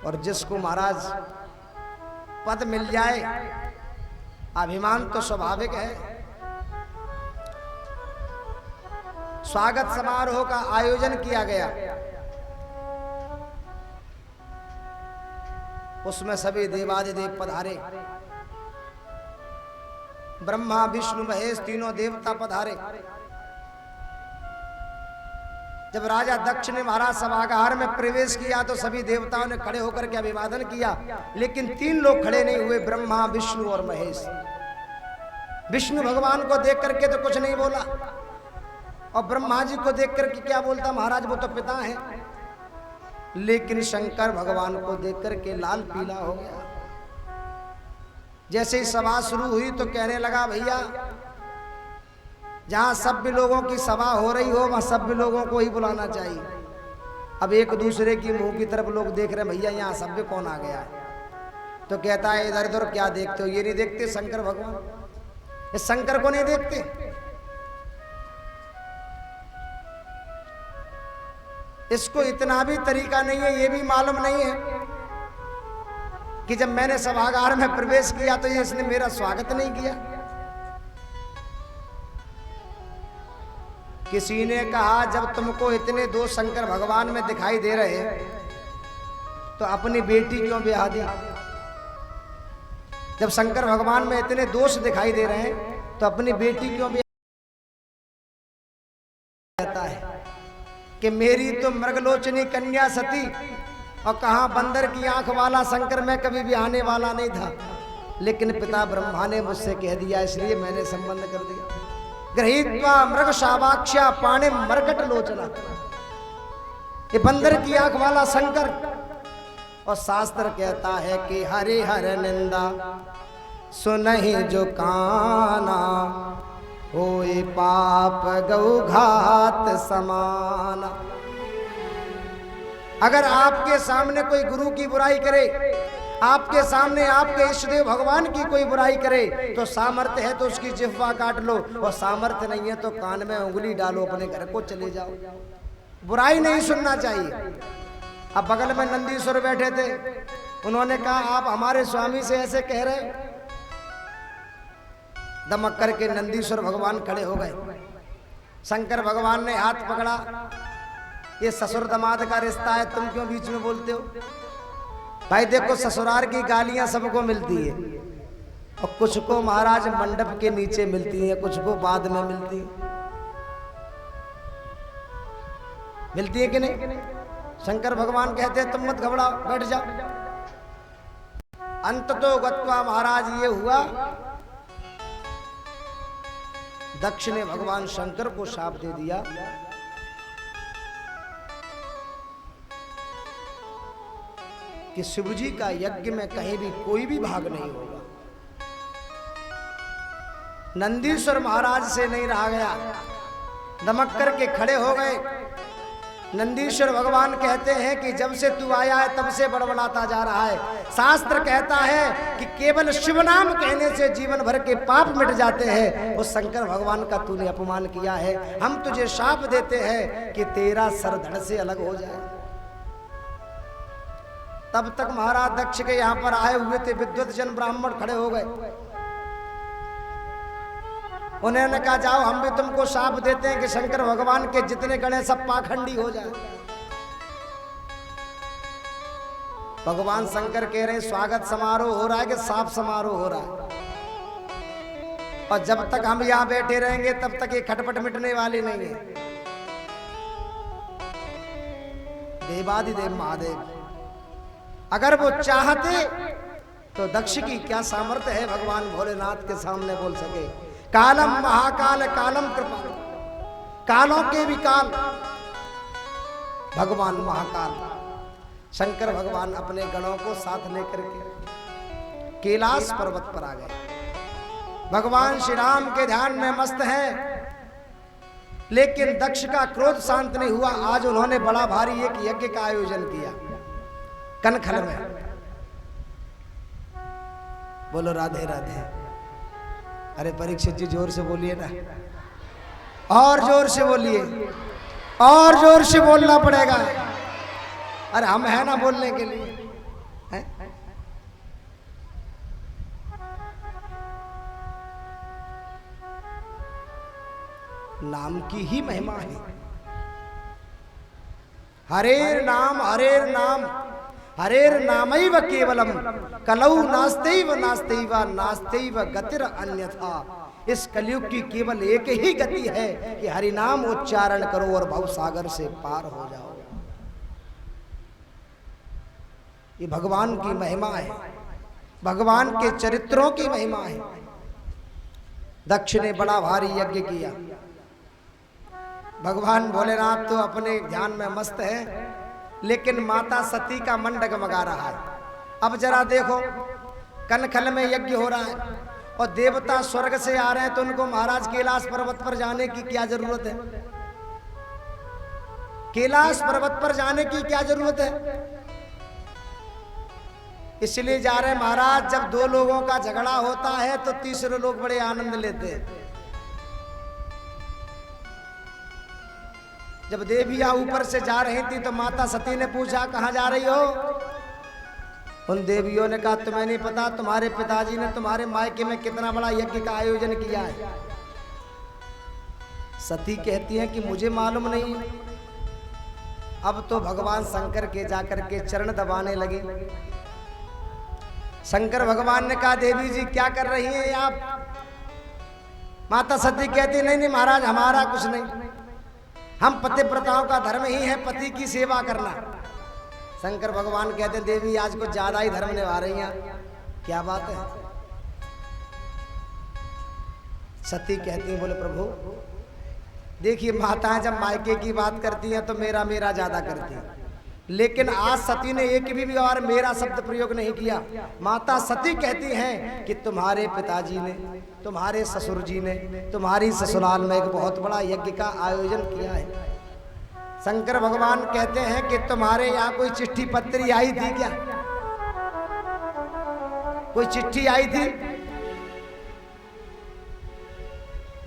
और जिसको महाराज पद मिल जाए, अभिमान तो स्वाभाविक है। स्वागत समारोह का आयोजन किया गया, उसमें सभी देवादिदेव पधारे, ब्रह्मा विष्णु महेश तीनों देवता पधारे। जब राजा दक्ष ने महाराज सभागार में प्रवेश किया तो सभी देवताओं ने खड़े होकर के अभिवादन किया, लेकिन 3 लोग खड़े नहीं हुए, ब्रह्मा विष्णु और महेश। विष्णु भगवान को देख करके तो कुछ नहीं बोला, और ब्रह्मा जी को देख करके क्या बोलता, महाराज वो तो पिता हैं। लेकिन शंकर भगवान को देख करके लाल पीला हो गया। जैसे ही सभा शुरू हुई तो कहने लगा, भैया जहां सभ्य लोगों की सभा हो रही हो वहां सभ्य लोगों को ही बुलाना चाहिए। अब एक दूसरे की मुंह की तरफ लोग देख रहे, भैया यहाँ सभ्य कौन आ गया है? तो कहता है इधर उधर क्या देखते हो? ये नहीं देखते शंकर भगवान, इस शंकर को नहीं देखते? इसको इतना भी तरीका नहीं है, ये भी मालूम नहीं है कि जब मैंने सभागार में प्रवेश किया तो ये इसने मेरा स्वागत नहीं किया। किसी ने कहा, जब तुमको इतने दोष शंकर भगवान में दिखाई दे रहे तो अपनी बेटी क्यों ब्याह दी? जब शंकर भगवान में इतने दोष दिखाई दे रहे हैं तो अपनी बेटी क्यों ब्याह? कहता है कि मेरी तो मृगलोचनी कन्या सती, और कहा बंदर की आंख वाला शंकर मैं कभी भी आने वाला नहीं था, लेकिन पिता ब्रह्मा ने मुझसे कह दिया इसलिए मैंने संबंध कर दिया। गृहीत्वा मृग शावाक्ष्या पाणे मरकट लोचना, ये बंदर की आंख वाला शंकर। और शास्त्र कहता है कि हरि हर निंदा सुनहि जो काना, होए पाप गौ घात समान। अगर आपके सामने कोई गुरु की बुराई करे, आपके सामने आपके इष्टदेव भगवान की कोई बुराई करे, तो सामर्थ्य है तो उसकी जिह्वा काट लो, और सामर्थ्य नहीं है तो कान में उंगली डालो, अपने घर को चले जाओ। बुराई नहीं सुनना चाहिए। अब बगल में नंदीश्वर बैठे थे, उन्होंने कहा आप हमारे स्वामी से ऐसे कह रहे हो। दमक करके नंदीश्वर भगवान खड़े हो गए। शंकर भगवान ने हाथ पकड़ा, ये ससुर दमाद का रिश्ता है, तुम क्यों बीच में बोलते हो? भाई देखो, ससुराल की गालियां सबको मिलती है, और कुछ को महाराज मंडप के नीचे मिलती है, कुछ को बाद में मिलती है। मिलती है कि नहीं? शंकर भगवान कहते हैं तुम मत घबराओ, बैठ जाओ। अंत तो गत्वा महाराज ये हुआ, दक्ष ने भगवान शंकर को शाप दे दिया कि शिवजी का यज्ञ में कहीं भी कोई भी भाग नहीं होगा। नंदीश्वर महाराज से नहीं रहा गया, दमक करके खड़े हो गए। नंदीश्वर भगवान कहते हैं कि जब से तू आया है तब से बड़बड़ाता जा रहा है। शास्त्र कहता है कि केवल शिव नाम कहने से जीवन भर के पाप मिट जाते हैं। उस शंकर भगवान का तूने अपमान किया है, हम तुझे शाप देते हैं कि तेरा सर धड़ से अलग हो जाए। तब तक महाराज दक्ष के यहाँ पर आए हुए थे विद्वत जन ब्राह्मण खड़े हो गए। उन्होंने कहा जाओ हम भी तुमको शाप देते हैं कि शंकर भगवान के जितने गण हैं सब पाखंडी हो जाए। भगवान शंकर कह रहे हैं स्वागत समारोह हो रहा है कि साफ समारोह हो रहा है, और जब तक हम यहां बैठे रहेंगे तब तक ये खटपट मिटने वाली नहीं है। देवादिदेव महादेव अगर वो चाहते तो दक्ष की क्या सामर्थ्य है भगवान भोलेनाथ के सामने बोल सके। कालम महाकाल कालम कृपा, कालों के भी काल भगवान महाकाल। शंकर भगवान अपने गणों को साथ लेकर के कैलाश पर्वत पर आ गए। भगवान श्री राम के ध्यान में मस्त हैं, लेकिन दक्ष का क्रोध शांत नहीं हुआ। आज उन्होंने बड़ा भारी एक यज्ञ का आयोजन किया कनखल में। बोलो राधे राधे। अरे परीक्षित जी जोर से बोलिए ना, और जोर से बोलिए, और जोर से बोलना पड़ेगा। अरे हम है ना बोलने के लिए है? नाम की ही महिमा है। हरेर नाम हरेर नाम हरेर नामैव केवलम कलौ नास्तेव नास्तेव नास्तेव गतिर अन्यथा। इस कलयुग की केवल एक ही गति है कि हरि नाम उच्चारण करो और भवसागर से पार हो जाओ। ये भगवान की महिमा है, भगवान के चरित्रों की महिमा है। दक्ष ने बड़ा भारी यज्ञ किया। भगवान भोलेनाथ तो अपने ध्यान में मस्त है, लेकिन माता सती का मन डगमगा रहा है। अब जरा देखो, कनखल में यज्ञ हो रहा है और देवता स्वर्ग से आ रहे हैं, तो उनको महाराज कैलाश पर्वत पर जाने की क्या जरूरत है? कैलाश पर्वत पर जाने की क्या जरूरत है? इसलिए जा रहे हैं महाराज, जब दो लोगों का झगड़ा होता है तो तीसरे लोग बड़े आनंद लेते हैं। जब देवियां ऊपर से जा रही थी तो माता सती ने पूछा कहां जा रही हो? उन देवियों ने कहा तुम्हें नहीं पता, तुम्हारे पिताजी ने तुम्हारे मायके में कितना बड़ा यज्ञ का आयोजन किया है। सती कहती हैं कि मुझे मालूम नहीं। अब तो भगवान शंकर के जाकर के चरण दबाने लगे। शंकर भगवान ने कहा देवी जी क्या कर रही हैं आप? माता सती कहती नहीं नहीं महाराज, हमारा कुछ नहीं, हम पति प्रताओं का धर्म ही है पति की सेवा करना। शंकर भगवान कहते देवी आज कुछ ज्यादा ही धर्म निभा रही हैं, क्या बात है? सती कहती बोले प्रभु देखिए, माताएं जब मायके की बात करती हैं तो मेरा मेरा ज्यादा करती हैं, लेकिन आज सती ने एक भी बार मेरा शब्द प्रयोग नहीं किया। माता सती कहती हैं कि तुम्हारे पिताजी ने तुम्हारे ससुर जी ने तुम्हारी ससुराल में एक बहुत बड़ा यज्ञ का आयोजन किया है। शंकर भगवान कहते हैं कि तुम्हारे यहाँ कोई चिट्ठी पत्री आई थी क्या? कोई चिट्ठी आई थी?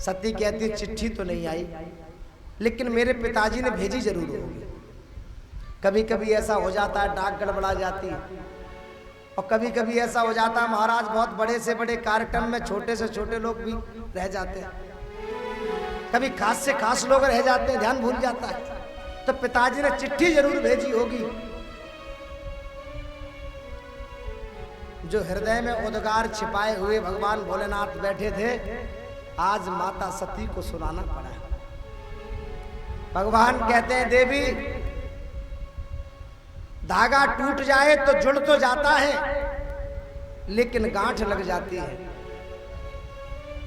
सती कहती चिट्ठी तो नहीं आई, लेकिन मेरे पिताजी ने भेजी जरूर होगी। कभी कभी ऐसा हो जाता है डाक गड़बड़ा जाती है, और कभी कभी ऐसा हो जाता है महाराज बहुत बड़े से बड़े कार्यक्रम में छोटे से छोटे लोग भी रह जाते हैं, कभी खास से खास लोग रह जाते हैं, ध्यान भूल जाता है। तो पिताजी ने चिट्ठी जरूर भेजी होगी। जो हृदय में उद्गार छिपाए हुए भगवान भोलेनाथ बैठे थे, आज माता सती को सुनाना पड़ा। भगवान कहते हैं देवी, धागा टूट जाए तो जुड़ तो जाता है, लेकिन गांठ लग जाती है।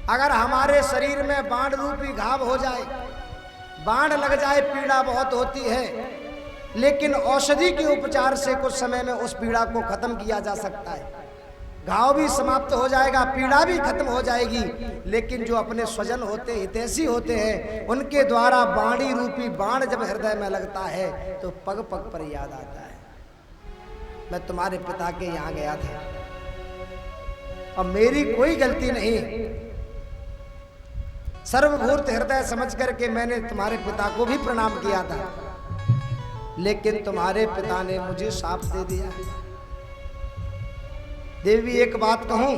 अगर हमारे शरीर में बाण रूपी घाव हो जाए, बाण लग जाए, पीड़ा बहुत होती है, लेकिन औषधि के उपचार से कुछ समय में उस पीड़ा को खत्म किया जा सकता है। घाव भी समाप्त हो जाएगा, पीड़ा भी खत्म हो जाएगी, लेकिन जो अपने स्वजन होते, हितैषी होते हैं, उनके द्वारा बाणी रूपी बाण जब हृदय में लगता है तो पग पग पर याद आता है। मैं तुम्हारे पिता के यहाँ गया था और मेरी कोई गलती नहीं, सर्वभूत हृदय समझ करके मैंने तुम्हारे पिता को भी प्रणाम किया था, लेकिन तुम्हारे पिता ने मुझे शाप दे दिया। देवी एक बात कहूं,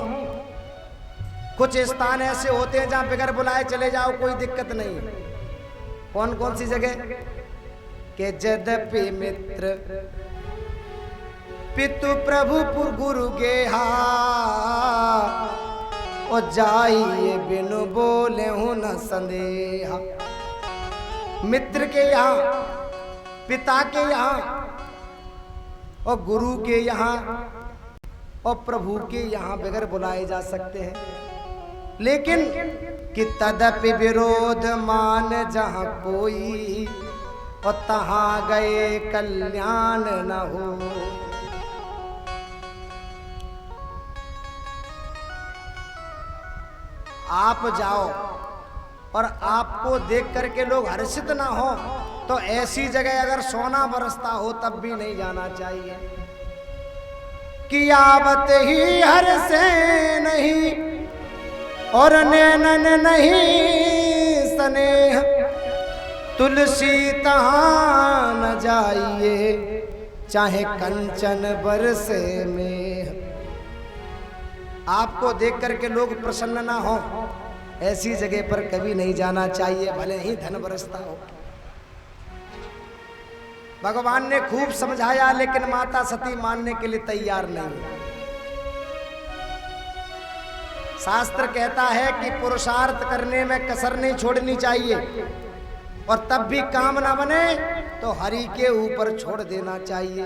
कुछ स्थान ऐसे होते हैं जहां बगैर बुलाए चले जाओ, कोई दिक्कत नहीं। कौन कौन सी जगह? के यद्यपि मित्र पितु प्रभु गुरु गेहा, और जाइए बिनु बोले हूं न संदेहा। मित्र के यहाँ, पिता के यहाँ, और गुरु के यहाँ, और प्रभु के यहाँ बगैर बुलाए जा सकते हैं, लेकिन कि तदपि विरोध मान जहां कोई, और तहां गए कल्याण न हो। आप जाओ और आपको देख करके लोग हर्षित ना हो, तो ऐसी जगह अगर सोना बरसता हो तब भी नहीं जाना चाहिए। कि आवत ही हर से नहीं, और नैनन नहीं स्नेह, तुलसी तहां न जाइए, चाहे कंचन बरसे में। आपको देख करके लोग प्रसन्न ना हो, ऐसी जगह पर कभी नहीं जाना चाहिए, भले ही धन बरसता हो। भगवान ने खूब समझाया, लेकिन माता सती मानने के लिए तैयार नहीं। शास्त्र कहता है कि पुरुषार्थ करने में कसर नहीं छोड़नी चाहिए, और तब भी काम ना बने तो हरि के ऊपर छोड़ देना चाहिए।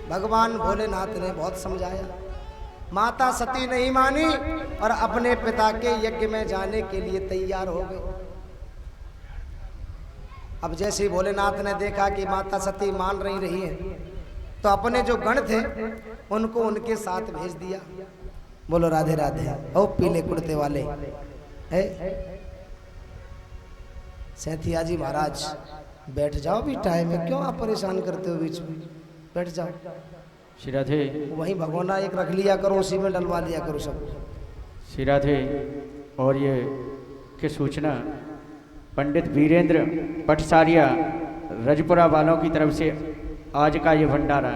भगवान भोलेनाथ ने बहुत समझाया, माता सती नहीं मानी और अपने पिता के यज्ञ में जाने के लिए तैयार हो गई। अब जैसे ही भोलेनाथ ने देखा कि माता सती मान रही है, तो अपने जो गण थे उनको उनके साथ भेज दिया। बोलो राधे राधे। ओ पीले कुर्ते वाले है सैथिया जी महाराज, बैठ जाओ भी, टाइम है, क्यों आप परेशान करते हो बीच में, बैठ जाओ। श्री राधे। वहीं भगवाना एक रख लिया करो, उसी में डलवा लिया करो सब। श्री राधे। और ये की सूचना पंडित वीरेंद्र पटसारिया रजपुरा वालों की तरफ से आज का ये भंडारा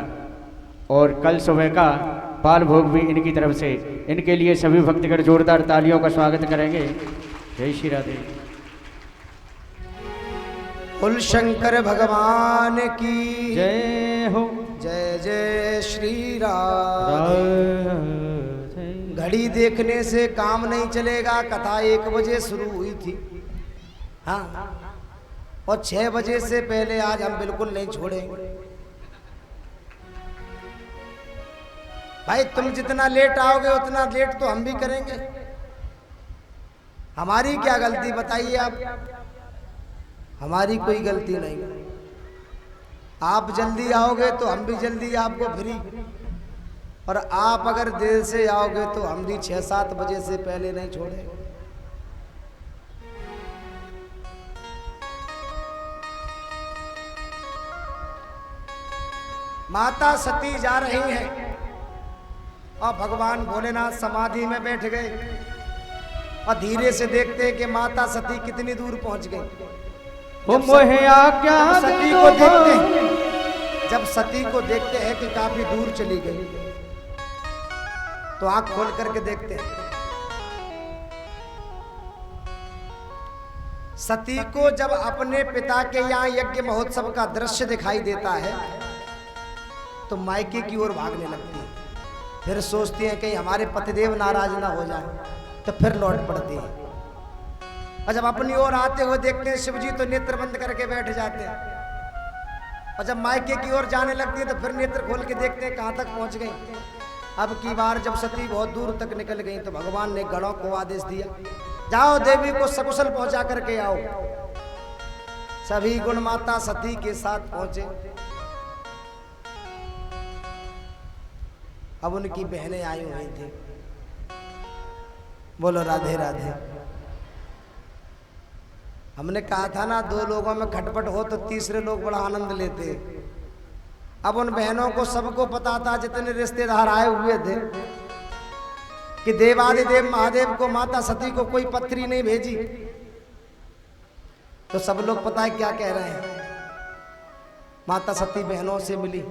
और कल सुबह का बाल भोग भी इनकी तरफ से, इनके लिए सभी भक्तगण जोरदार तालियों का स्वागत करेंगे। जय श्री राधे। कुल शंकर भगवान की जय हो। जय जय श्री राधे। घड़ी देखने से काम नहीं चलेगा। कथा 1 बजे शुरू हुई थी, हाँ, और 6 बजे से पहले आज हम बिल्कुल नहीं छोड़ेंगे। भाई तुम जितना लेट आओगे उतना लेट तो हम भी करेंगे। हमारी क्या गलती बताइए आप? हमारी कोई गलती नहीं। आप जल्दी आओगे तो हम भी जल्दी आपको फ्री, और आप अगर देर से आओगे तो हम भी 6-7 बजे से पहले नहीं छोड़े। माता सती जा रही हैं और भगवान भोलेनाथ समाधि में बैठ गए और धीरे से देखते हैं कि माता सती कितनी दूर पहुंच गई। जब सती को देखते हैं कि काफी दूर चली गई तो आंख खोल करके देखते हैं। सती को जब अपने पिता के यहाँ यज्ञ महोत्सव का दृश्य दिखाई देता है तो मायके की ओर भागने लगती है। फिर सोचती है कि हमारे पतिदेव नाराज ना हो जाए, तो फिर लौट पड़ती है। और जब अपनी ओर आते हुए देखते हैं शिवजी तो नेत्र बंद करके बैठ जाते हैं। और जब मायके की ओर जाने लगती है तो फिर नेत्र खोल के देखते हैं कहाँ तक पहुंच गई। अब की बार जब सती बहुत दूर तक निकल गई तो भगवान ने गणों को आदेश दिया, जाओ देवी को सकुशल पहुंचा करके आओ। सभी गुण माता सती के साथ पहुंचे। अब उनकी बहनें आई हुई थी। बोलो राधे राधे। हमने कहा था ना, 2 लोगों में खटपट हो तो तीसरे लोग बड़ा आनंद लेते। अब उन बहनों को सबको पता था, जितने रिश्तेदार आए हुए थे, कि देवादिदेव महादेव को माता सती को कोई पत्री नहीं भेजी। तो सब लोग पता है क्या कह रहे हैं। माता सती बहनों से मिली।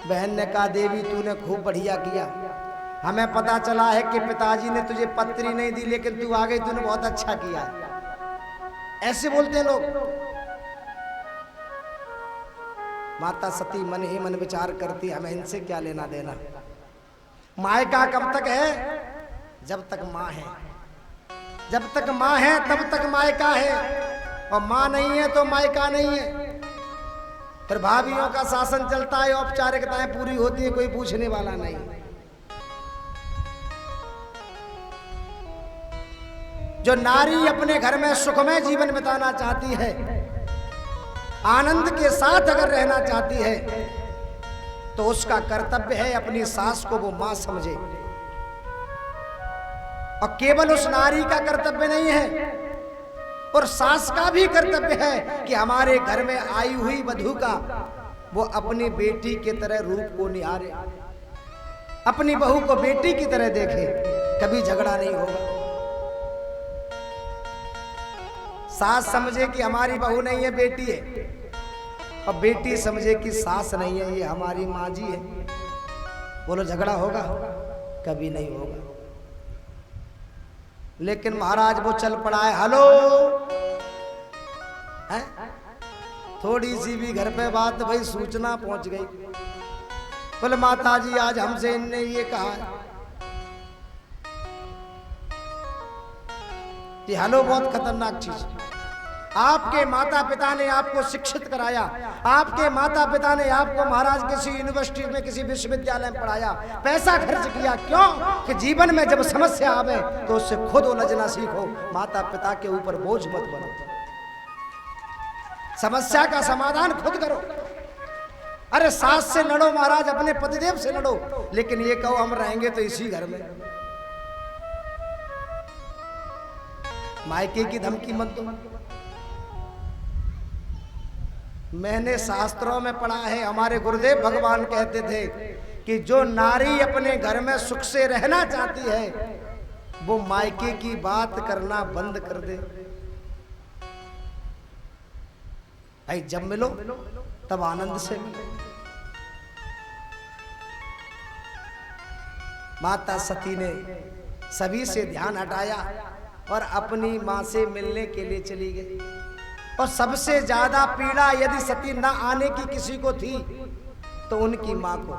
बहन ने कहा, देवी तूने खूब बढ़िया किया। हमें पता चला है कि पिताजी ने तुझे पत्री नहीं दी, लेकिन तू आ गई, तूने बहुत अच्छा किया। ऐसे बोलते हैं लोग। माता सती मन ही मन विचार करती, हमें इनसे क्या लेना देना। मायका कब तक है? जब तक माँ है। जब तक माँ है तब तक मायका है, और माँ नहीं है तो मायका नहीं है। फिर भाभियों का शासन चलता है, औपचारिकताएं पूरी होती है, कोई पूछने वाला नहीं। जो नारी अपने घर में सुखमय जीवन बिताना चाहती है, आनंद के साथ अगर रहना चाहती है, तो उसका कर्तव्य है अपनी सास को वो मां समझे। और केवल उस नारी का कर्तव्य नहीं है, और सास का भी कर्तव्य है कि हमारे घर में आई हुई वधू का वो अपनी बेटी की तरह रूप को निहारे, अपनी बहू को बेटी की तरह देखे। कभी झगड़ा नहीं होगा। सास समझे कि हमारी बहू नहीं है, बेटी है, और बेटी समझे कि सास नहीं है, ये हमारी माँ जी है। बोलो झगड़ा होगा? कभी नहीं होगा। लेकिन महाराज वो चल पड़ा है, हेलो है? थोड़ी सी भी घर पे बात, भाई सूचना पहुंच गई। बोले माता जी आज हमसे इनने ये कहा कि हेलो बहुत खतरनाक चीज। आपके माता पिता ने आपको शिक्षित कराया, आपके माता पिता ने आपको महाराज किसी यूनिवर्सिटी में, किसी विश्वविद्यालय में पढ़ाया, पैसा खर्च किया। क्यों? कि जीवन में जब समस्या आवे तो उससे खुद उलझना सीखो, माता पिता के ऊपर बोझ मत बनो। समस्या का समाधान खुद करो। अरे सास से लड़ो महाराज, अपने पतिदेव से लड़ो, लेकिन ये कहो हम रहेंगे तो इसी घर में। मायके की धमकी मत दो। मैंने शास्त्रों में पढ़ा है, हमारे गुरुदेव भगवान कहते थे कि जो नारी अपने घर में सुख से रहना चाहती है, वो मायके की बात करना बंद कर दे। भाई जब मिलो तब आनंद से मिलो। माता सती ने सभी से ध्यान हटाया और अपनी मां से मिलने के लिए चली गई। और सबसे ज्यादा पीड़ा यदि सती न आने की किसी को थी तो उनकी मां को।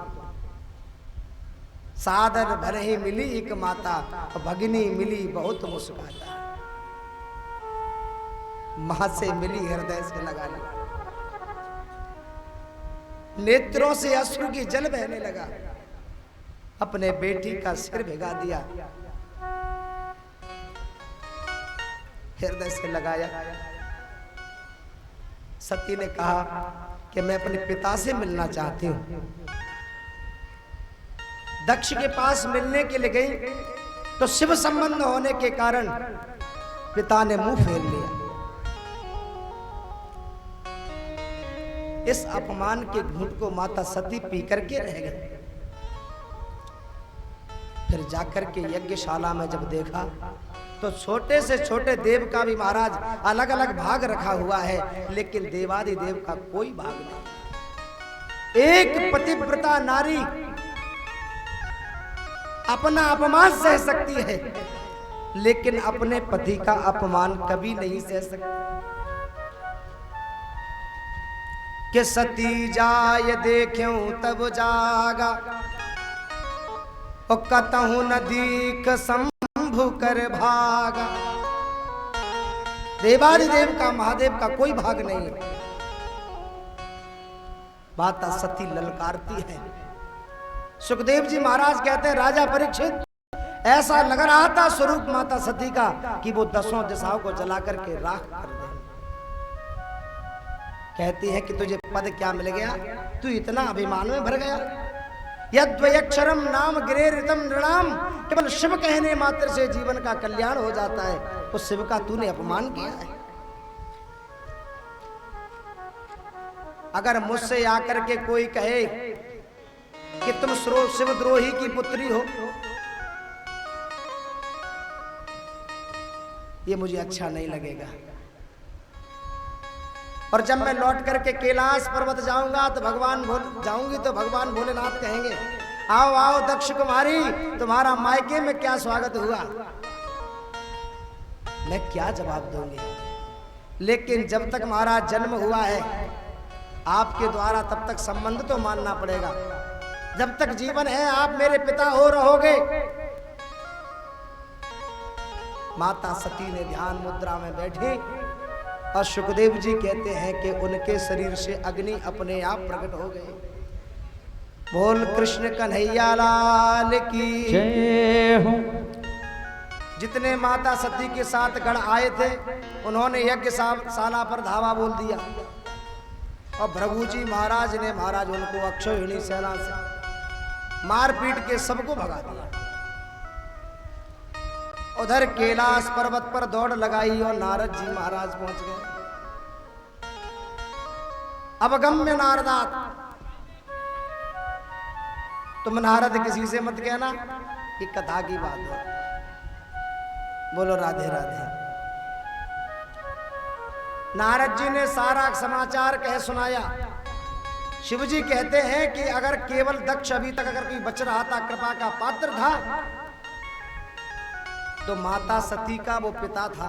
सादर भर ही मिली एक माता, भगनी मिली बहुत मुस्कुराता। मां से मिली हृदय से लगा लिया, नेत्रों से अश्रु की जल बहने लगा। अपने बेटी का सिर भिगा दिया, हृदय से लगाया। सती ने कहा कि मैं अपने पिता से मिलना चाहती हूं। दक्ष के पास मिलने के लिए गई तो शिव संबंध होने के कारण पिता ने मुंह फेर लिया। इस अपमान के घूंट को माता सती पी करके रह गई। फिर जाकर के यज्ञशाला में जब देखा तो छोटे से छोटे देव का भी महाराज अलग अलग भाग रखा हुआ है, लेकिन देवादिदेव का कोई भाग नहीं। एक पतिव्रता नारी अपना अपमान सह सकती है, लेकिन अपने पति का अपमान कभी नहीं सह सकती। कि सती जाय देख्यूं तब जागा, और कतहु न दीख शंभु कर भागा। देवादिदेव का महादेव का कोई भाग नहीं है। माता सती ललकारती है। सुखदेव जी महाराज कहते हैं, राजा परीक्षित, ऐसा लग रहा था स्वरूप माता सती का कि वो 10 दिशाओं को जला करके राख कर दे। कहती है कि तुझे पद क्या मिल गया, तू इतना अभिमान में भर गया। यद्वयक्षरम नाम गिरेरितम नृणाम, केवल शिव कहने मात्र से जीवन का कल्याण हो जाता है। उस शिव का तूने अपमान किया है। अगर मुझसे आकर के कोई कहे कि तुम शिवद्रोही की पुत्री हो, ये मुझे अच्छा नहीं लगेगा। और जब मैं लौट करके कैलाश पर्वत जाऊंगा तो भगवान भोलेनाथ कहेंगे, आओ आओ दक्ष कुमारी, तुम्हारा मायके में क्या स्वागत हुआ। मैं क्या जवाब दूंगी। लेकिन जब तक महाराज जन्म हुआ है आपके द्वारा, तब तक संबंध तो मानना पड़ेगा। जब तक जीवन है आप मेरे पिता हो रहोगे। माता सती ने ध्यान मुद्रा में बैठी और सुखदेव जी कहते हैं कि उनके शरीर से अग्नि अपने आप प्रकट हो गई। बोल कृष्ण कन्हैया लाल की जय हो। जितने माता सती के साथ गण आए थे उन्होंने यज्ञशाला पर धावा बोल दिया और भृगु जी महाराज ने उनको अक्षौहिणी सेना से मार पीट के सबको भगा दिया। उधर कैलाश पर्वत पर दौड़ लगाई और नारद जी महाराज पहुंच गए। अब गम्य नारदात, तुम नारद किसी से मत कहना कि कथा की बात है। बोलो राधे राधे। नारद जी ने सारा समाचार कह सुनाया। शिव जी कहते हैं कि अगर केवल दक्ष अभी तक अगर कोई बच रहा था, कृपा का पात्र था, तो माता सती का वो पिता था।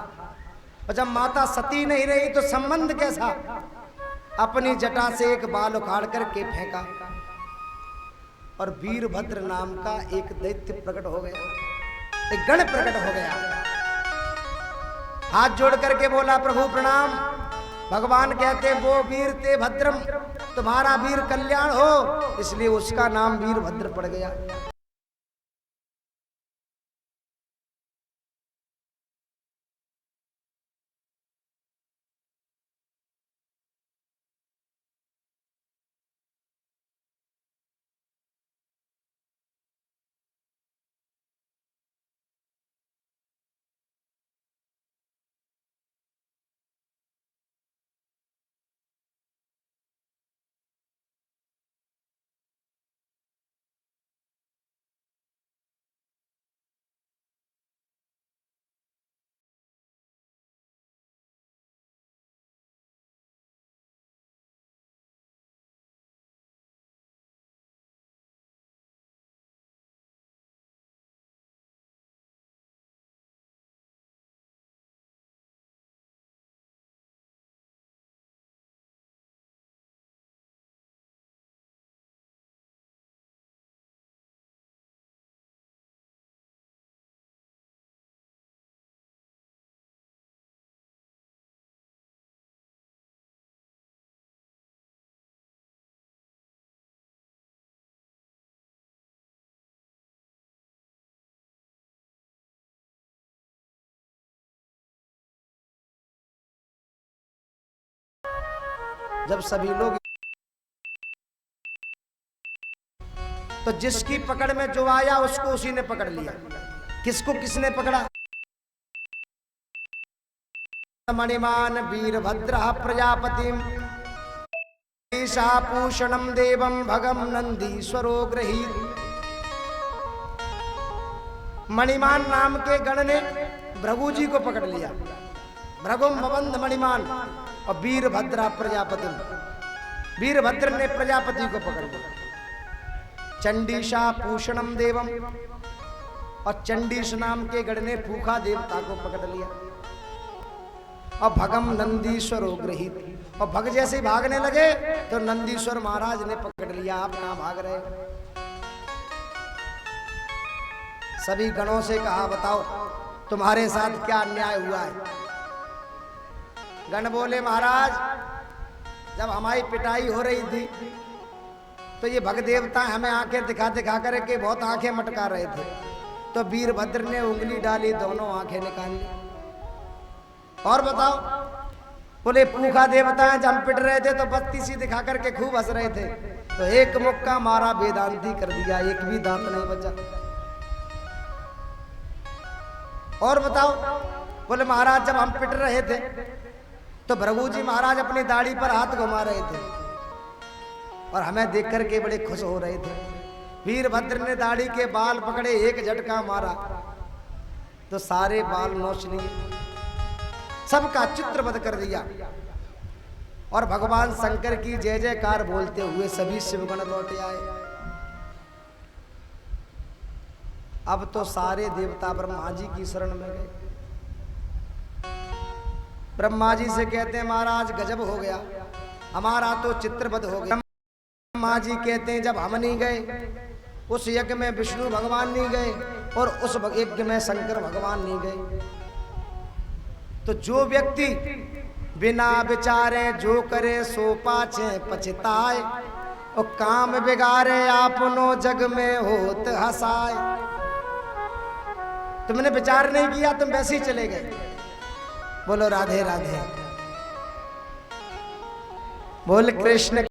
और जब माता सती नहीं रही तो संबंध कैसा। अपनी जटा से एक बाल उखाड़ करके फेंका और वीरभद्र नाम का एक दैत्य प्रकट हो गया, एक गण प्रकट हो गया। हाथ जोड़ करके बोला, प्रभु प्रणाम। भगवान कहते वो वीर ते भद्रम, तुम्हारा वीर कल्याण हो, इसलिए उसका नाम वीरभद्र पड़ गया। जब सभी लोग तो जिसकी पकड़ में जो आया उसको उसी ने पकड़ लिया। किसको किसने पकड़ा? मणिमान वीरभद्र प्रजापतिम पूषणम देवम भगम नंदीश्वरो गृहीत। मणिमान नाम के गण ने भृगु जी को पकड़ लिया। भृगुम भवंद मणिमान और वीरभद्र प्रजापति, वीरभद्र ने प्रजापति को पकड़ लिया। चंडीशा पूषणम देवम और चंडीश नाम के गण ने फूखा देवता को पकड़ लिया। और भगम नंदीश्वरो गृहीत, और भग जैसे ही भागने लगे तो नंदीश्वर महाराज ने पकड़ लिया। आप कहां भाग रहे हो? सभी गणों से कहा बताओ तुम्हारे साथ क्या अन्याय हुआ है? गण बोले महाराज जब हमारी पिटाई हो रही थी तो ये भग देवता हमें आंखें दिखा दिखा करके बहुत आंखें मटका रहे थे, तो वीरभद्र ने उंगली डाली, दोनों आंखें निकाल ली। और बताओ? बोले पूखा देवता है, जब हम पिट रहे थे तो बत्ती सी दिखा करके खूब हंस रहे थे, तो एक मुक्का मारा वेदांती कर दिया, एक भी दांत नहीं बचा। और बताओ? बोले महाराज जब हम पिट रहे थे तो भृगु जी महाराज अपनी दाढ़ी पर हाथ घुमा रहे थे और हमें देख करके बड़े खुश हो रहे थे। वीरभद्र ने दाढ़ी के बाल पकड़े, एक झटका मारा तो सारे बाल नोच लिए, सबका चित्र बद कर दिया। और भगवान शंकर की जय जयकार बोलते हुए सभी शिवगण लौट आए। अब तो सारे देवता ब्रह्मा जी की शरण में गए। ब्रह्मा जी से कहते हैं महाराज गजब हो गया, हमारा तो चित्रबद्ध हो गया। ब्रह्मा जी कहते हैं जब हम नहीं गए उस यज्ञ में विष्णु भगवान नहीं गए और उस यज्ञ में शंकर भगवान नहीं गए, तो जो व्यक्ति बिना विचारे जो करे सो पाछे पछताए, और काम बिगाड़े आपनो जग में होत हसाए। तुमने विचार नहीं किया, तुम वैसे ही चले गए। बोलो राधे राधे, बोल कृष्ण।